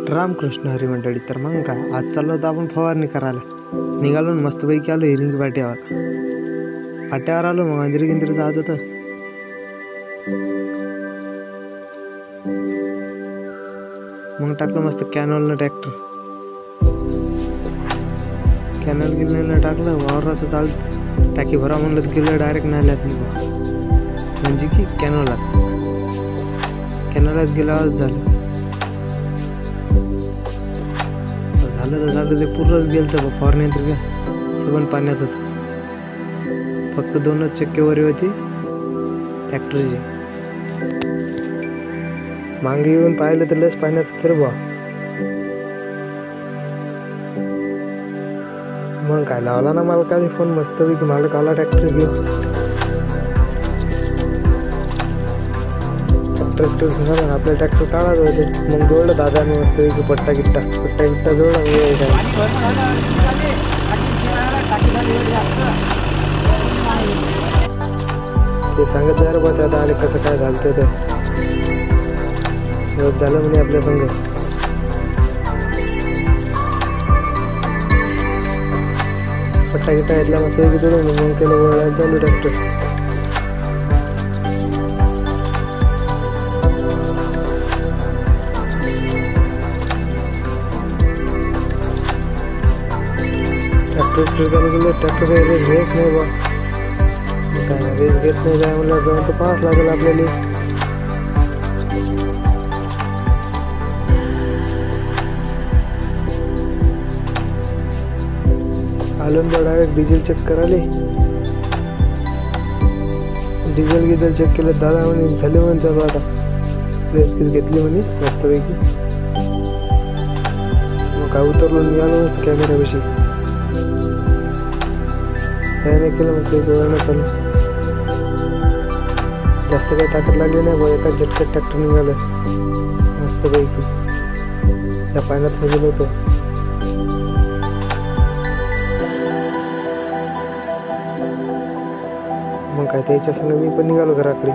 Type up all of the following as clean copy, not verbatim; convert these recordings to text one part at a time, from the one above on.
रामकृष्ण हरी मंडळी. तर मग काय, आज चाललो होतो आपण फवारणी करायला. निघालो मस्तपैकी आलो हिरिंग पाट्यावर आलो. मग अंदिरी जात होतं. मग टाकलं मस्त कॅनलनं ट्रॅक्टर. कॅनल टाकलं वावरात चालत. टाकी भरा म्हणलं तर गेलं डायरेक्ट नाल्यात म्हणजे की कॅनलात गेल्यावरच झालं ते पूर्णच गेलं तर फवारणी तर काय सगळं पाण्यात होतं. फक्त 2च चक्केवरी होती ट्रॅक्टरची. मागे येऊन पाहिलं तर लस पाण्यात होतं रे बा. मग काय लावला ना मालकाला फोन. मस्तपैकी मालक आला ट्रॅक्टर घेऊन. ट्रॅक्टर घेऊन आपल्या ट्रॅक्टर काढत होते. मग जोडलं दादाने मस्तपैकी पट्टा गिट्टा जोडला. ते सांगत यार बा त्यात आले कसं काय घालते तर झालं म्हणे आपल्या संग. पट्टा गिट्टा घेतला मस्तपैकी जोडून. मग केलं वळायला चालू ट्रॅक्टर. ट्रॅक्टर चालू केलं. ट्रॅक्टर काही रेस घ्यायच नाही बा. काय रेस घेत नाही काय म्हणलं जाऊन तर पाहाच लागेल आपल्याला. आलो बा डायरेक्ट डिझेल चेक करायला. डिझेल चेक केलं. दादा म्हणे झाले म्हणे चालू आता. रेस घेतली म्हणे मस्तपैकी. मग काय उतरलो मी आलो मस्त कॅमेऱ्यापाशी. काय नाही केलं मस्त वेळानं चालू. जास्त काही ताकद लागली नाही बा. एका झटक्यात ट्रॅक्टर निघालं मस्तपैकी. या पाण्यात फसलं होतं. मग काय त्याच्या संग मी पण निघालो घराकडे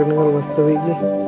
निघालो मस्तपैकी.